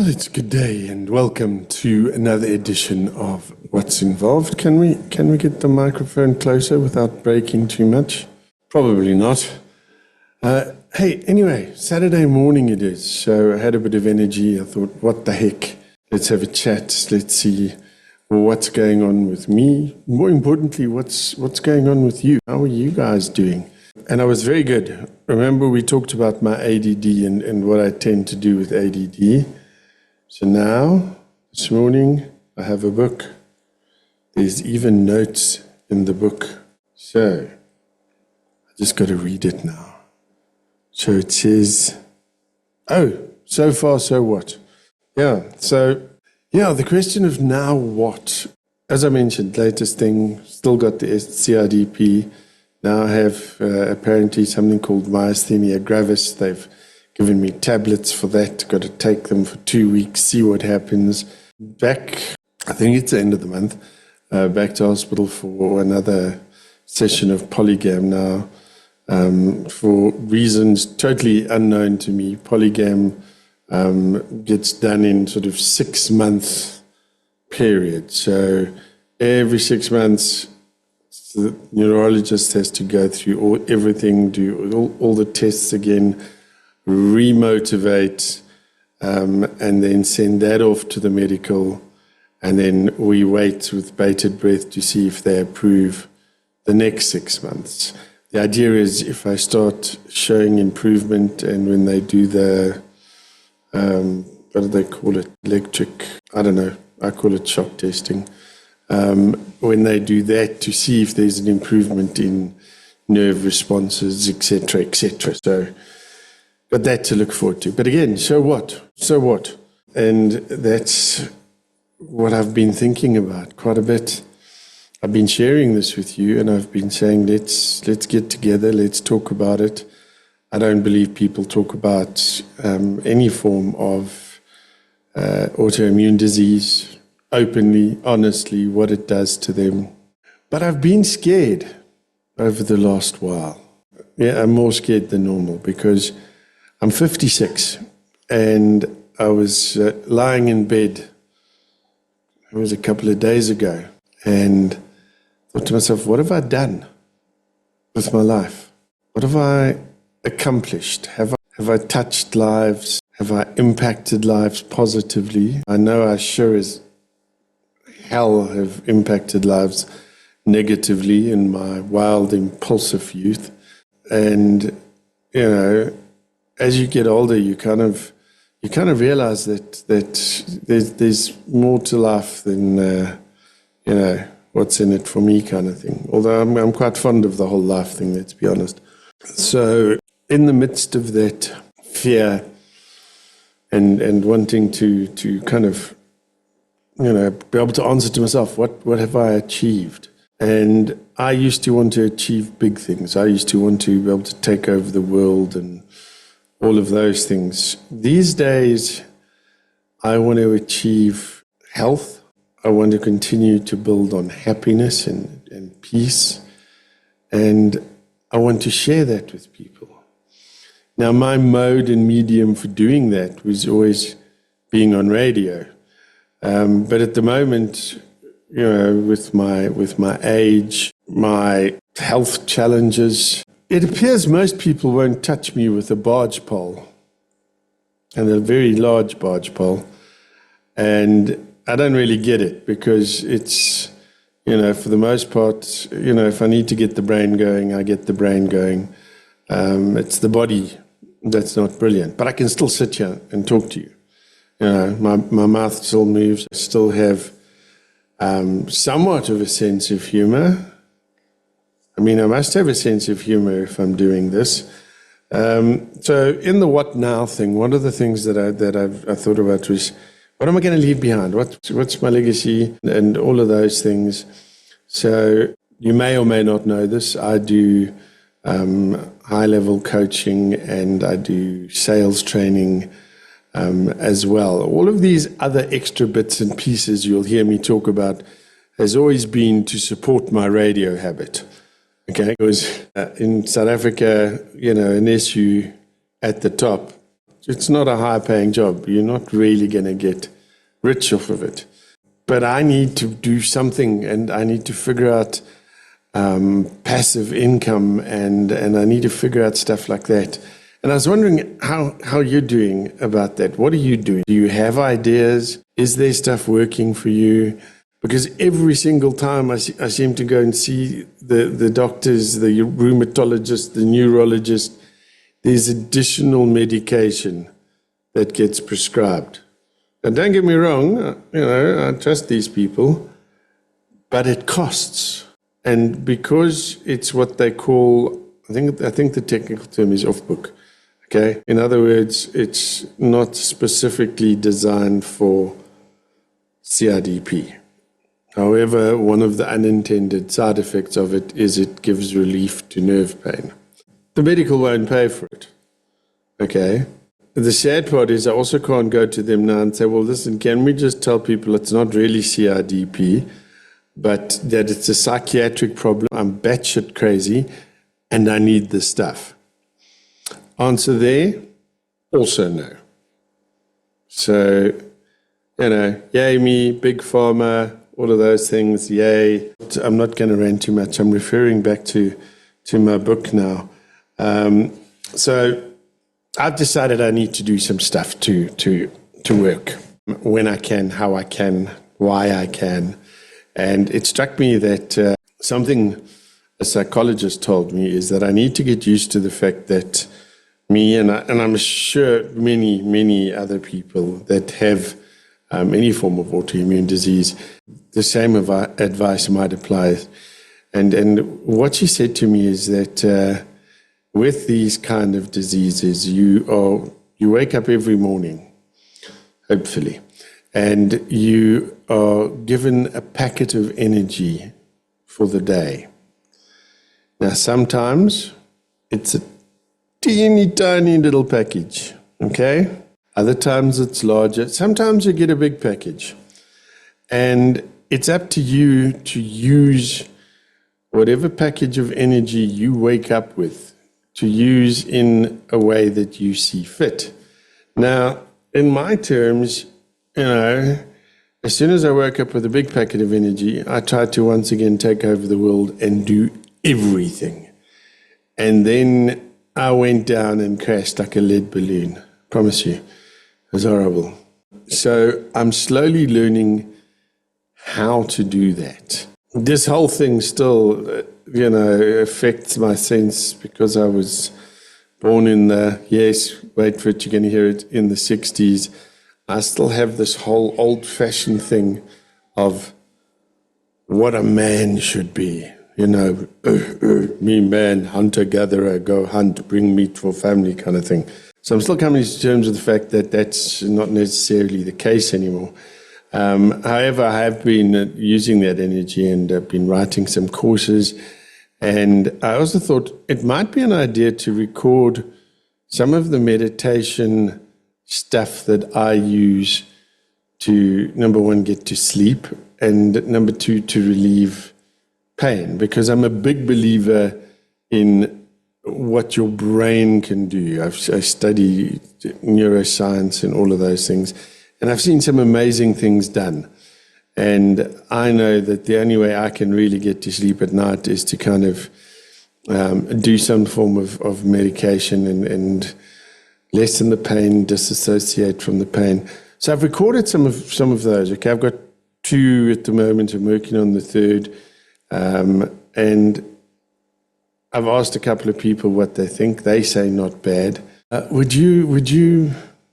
Well, it's a good day and welcome to another edition of What's Involved. Can we get the microphone closer without breaking too much? Probably not. Hey, anyway, Saturday morning it is, so I had a bit of energy. I thought, what the heck? Let's have a chat. Let's see what's going on with me. More importantly, what's going on with you? How are you guys doing? And I was very good. Remember, we talked about my ADD and what I tend to do with ADD. So now, this morning, I have a book. There's even notes in the book. So, I just got to read it now. So it says, so far, so what? The question of now what? As I mentioned, latest thing, still got the CRDP. Now I have apparently something called myasthenia gravis. They've given me tablets for that. Got to take them for 2 weeks, see what happens. Back, I think it's the end of the month, back to hospital for another session of Polygam now. For reasons totally unknown to me, Polygam gets done in sort of 6 month period. So every 6 months, the neurologist has to go through everything, do all the tests again, remotivate, and then send that off to the medical. And then we wait with bated breath to see if they approve the next 6 months. The idea is if I start showing improvement, and when they do the, what do they call it? I don't know. I call it shock testing. When they do that, to see if there's an improvement in nerve responses, etc., etc. So, got that to look forward to. But again, so what? So what? And that's what I've been thinking about quite a bit. I've been sharing this with you, and I've been saying, let's get together, let's talk about it. I don't believe people talk about any form of autoimmune disease openly, honestly, what it does to them. But I've been scared over the last while. Yeah, I'm more scared than normal because I'm 56 and I was lying in bed. It was a couple of days ago and thought to myself, what have I done with my life? What have I accomplished? Have I touched lives? Have I impacted lives positively? I know I sure as hell have impacted lives negatively in my wild, impulsive youth. And, as you get older, you kind of realize that there's more to life than, what's in it for me kind of thing. Although I'm quite fond of the whole life thing, let's be honest. So in the midst of that fear and wanting to kind of, be able to answer to myself, what have I achieved? And I used to want to achieve big things. I used to want to be able to take over the world and all of those things. These days, I want to achieve health. I want to continue to build on happiness and peace. And I want to share that with people. Now, my mode and medium for doing that was always being on radio. But at the moment, with my age, my health challenges, it appears most people won't touch me with a barge pole, and a very large barge pole. And I don't really get it because it's, for the most part, if I need to get the brain going, I get the brain going. It's the body that's not brilliant, but I can still sit here and talk to you. My mouth still moves. I still have somewhat of a sense of humor. I mean, I must have a sense of humor if I'm doing this. So in the what now thing, one of the things that I thought about was, what am I going to leave behind? What's my legacy? And all of those things. So you may or may not know this. I do high-level coaching and I do sales training as well. All of these other extra bits and pieces you'll hear me talk about has always been to support my radio habit. Okay, because in South Africa, an issue at the top it's not a high-paying job. You're not really going to get rich off of it. But I need to do something, and I need to figure out passive income, and I need to figure out stuff like that. And I was wondering how you're doing about that. What are you doing? Do you have ideas? Is there stuff working for you? Because every single time I seem to go and see the doctors, the rheumatologist, the neurologist, there's additional medication that gets prescribed. And don't get me wrong, I trust these people, but it costs. And because it's what they call, I think the technical term is off-book. Okay? In other words, it's not specifically designed for CRDP. However, one of the unintended side effects of it is it gives relief to nerve pain. The medical won't pay for it. Okay? The sad part is I also can't go to them now and say, well, listen, can we just tell people it's not really CRDP, but that it's a psychiatric problem, I'm batshit crazy, and I need the stuff? Answer there, also no. So, yay me, big pharma, all of those things, yay. I'm not going to rant too much. I'm referring back to my book now. So I've decided I need to do some stuff to work when I can, how I can, why I can. And it struck me that something a psychologist told me is that I need to get used to the fact that me and I'm sure many other people that have any form of autoimmune disease, the same advice might apply. And what she said to me is that with these kind of diseases, you wake up every morning, hopefully, and you are given a packet of energy for the day. Now, sometimes it's a teeny tiny little package, okay? Other times it's larger. Sometimes you get a big package. And it's up to you to use whatever package of energy you wake up with to use in a way that you see fit. Now, in my terms, as soon as I woke up with a big packet of energy, I tried to once again take over the world and do everything. And then I went down and crashed like a lead balloon. Promise you. It was horrible. So I'm slowly learning how to do that. This whole thing still, affects my sense because I was born in wait for it, you're going to hear it, in the 60s. I still have this whole old-fashioned thing of what a man should be. Me man, hunter-gatherer, go hunt, bring meat for family kind of thing. So I'm still coming to terms with the fact that that's not necessarily the case anymore. However, I have been using that energy and I've been writing some courses. And I also thought it might be an idea to record some of the meditation stuff that I use to, number one, get to sleep, and number two, to relieve pain, because I'm a big believer in what your brain can do. I study neuroscience and all of those things, and I've seen some amazing things done. And I know that the only way I can really get to sleep at night is to kind of do some form of medication and lessen the pain, disassociate from the pain. So I've recorded some of those. Okay, I've got 2 at the moment. I'm working on the 3rd. And I've asked a couple of people what they think. They say not bad. Would you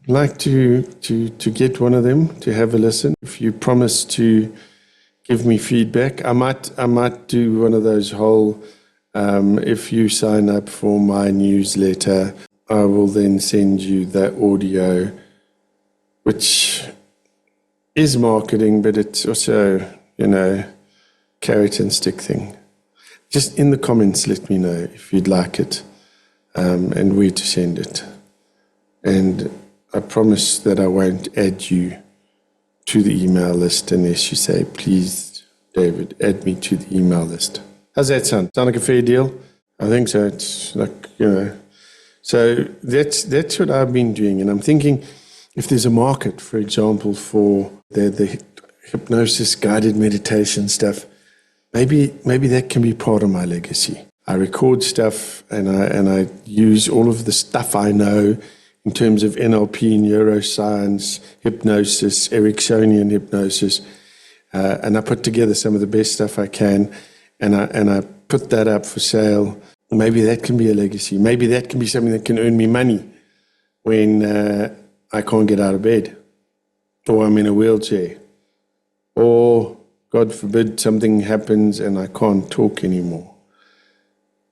like to get one of them to have a listen? If you promise to give me feedback, I might do one of those whole. If you sign up for my newsletter, I will then send you the audio, which is marketing, but it's also, carrot and stick thing. Just in the comments, let me know if you'd like it, and where to send it. And I promise that I won't add you to the email list unless you say, please, David, add me to the email list. How's that sound? Sound like a fair deal? I think so. It's like, So that's what I've been doing. And I'm thinking if there's a market, for example, for the hypnosis, guided meditation stuff, maybe that can be part of my legacy. I record stuff and I use all of the stuff I know in terms of NLP, neuroscience, hypnosis, Ericksonian hypnosis, and I put together some of the best stuff I can, and I put that up for sale. Maybe that can be a legacy. Maybe that can be something that can earn me money when I can't get out of bed, or I'm in a wheelchair, or God forbid something happens and I can't talk anymore.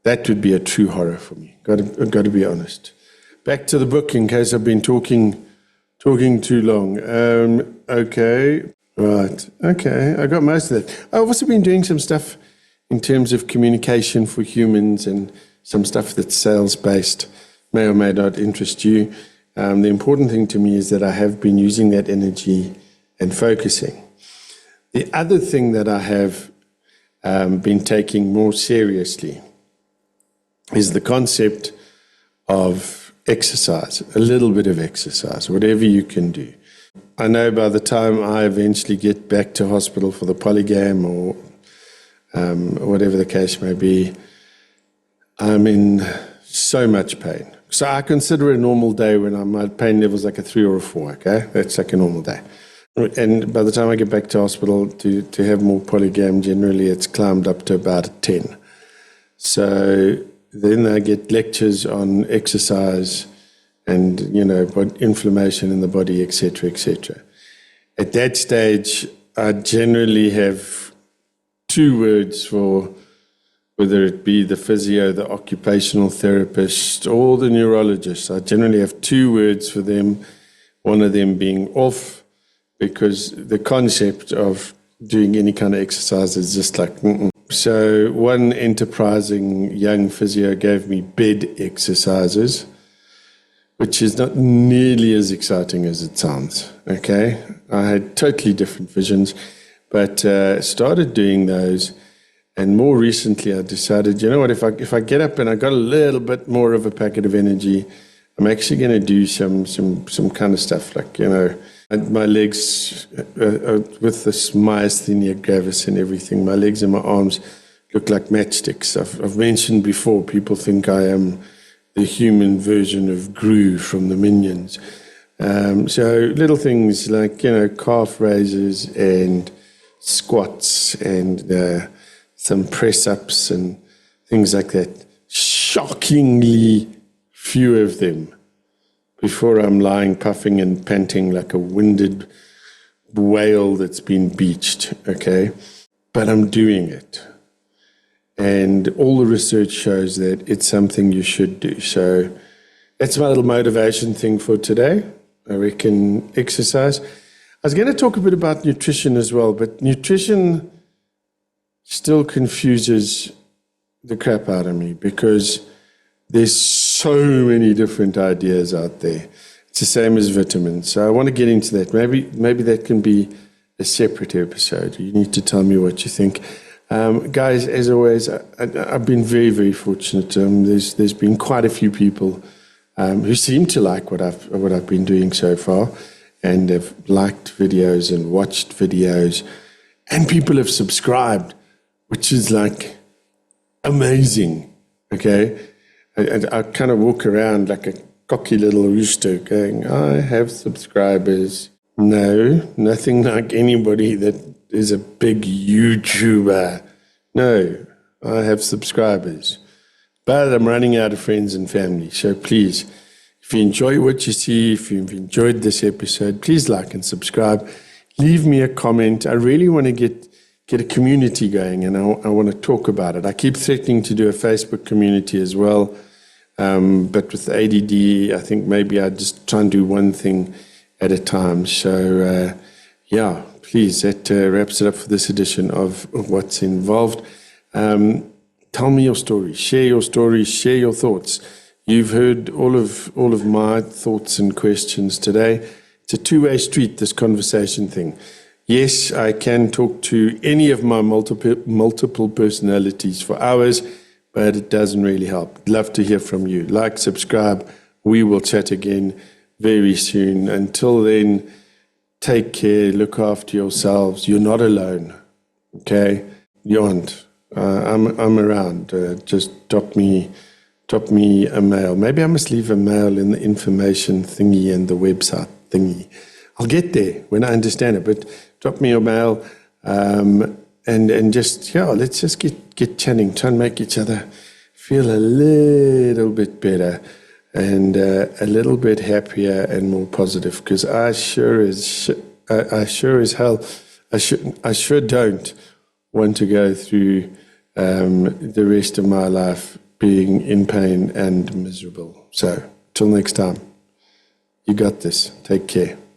That would be a true horror for me. Got to be honest. Back to the book, in case I've been talking too long. Okay, right. Okay, I got most of that. I've also been doing some stuff in terms of communication for humans and some stuff that's sales-based, may or may not interest you. The important thing to me is that I have been using that energy and focusing. The other thing that I have been taking more seriously is the concept of exercise, a little bit of exercise, whatever you can do. I know by the time I eventually get back to hospital for the polygam or whatever the case may be, I'm in so much pain. So I consider a normal day when my pain level is like a 3 or a 4, okay? That's like a normal day. And by the time I get back to hospital to have more polygam, generally it's climbed up to about a 10. So then I get lectures on exercise and, inflammation in the body, etc., etc. At that stage, I generally have 2 words for whether it be the physio, the occupational therapist, or the neurologist. I generally have 2 words for them, one of them being off, because the concept of doing any kind of exercise is just like, So one enterprising young physio gave me bed exercises, which is not nearly as exciting as it sounds, okay? I had totally different visions, but started doing those. And more recently, I decided, you know what, if I get up and I got a little bit more of a packet of energy, I'm actually going to do some kind of stuff like, my legs, with this myasthenia gravis and everything, my legs and my arms look like matchsticks. I've mentioned before, people think I am the human version of Gru from the Minions. So little things like, calf raises and squats and some press-ups and things like that. Shockingly few of them before I'm lying puffing and panting like a winded whale that's been beached, okay? But I'm doing it. And all the research shows that it's something you should do. So that's my little motivation thing for today. I reckon exercise. I was going to talk a bit about nutrition as well, but nutrition still confuses the crap out of me because there's so many different ideas out there. It's the same as vitamins. So I want to get into that. Maybe that can be a separate episode. You need to tell me what you think. Guys, as always, I've been very, very fortunate. There's been quite a few people who seem to like what I've been doing so far and have liked videos and watched videos. And people have subscribed, which is like amazing, okay? I kind of walk around like a cocky little rooster going, I have subscribers. No, nothing like anybody that is a big YouTuber. No, I have subscribers. But I'm running out of friends and family. So please, if you enjoy what you see, if you've enjoyed this episode, please like and subscribe. Leave me a comment. I really want to get a community going, and I want to talk about it. I keep threatening to do a Facebook community as well, but with ADD, I think maybe I just try and do one thing at a time. So, please, that wraps it up for this edition of What's Involved. Tell me your story, share your thoughts. You've heard all of my thoughts and questions today. It's a two-way street, this conversation thing. Yes, I can talk to any of my multiple personalities for hours, but it doesn't really help. Love to hear from you. Like, subscribe. We will chat again very soon. Until then, take care, look after yourselves. You're not alone, okay? You aren't. I'm around. Just drop me a mail. Maybe I must leave a mail in the information thingy and the website thingy. I'll get there when I understand it, but drop me a mail and just, let's just get chatting, try and make each other feel a little bit better and a little bit happier and more positive, because I sure as hell don't want to go through the rest of my life being in pain and miserable. So, till next time, you got this. Take care.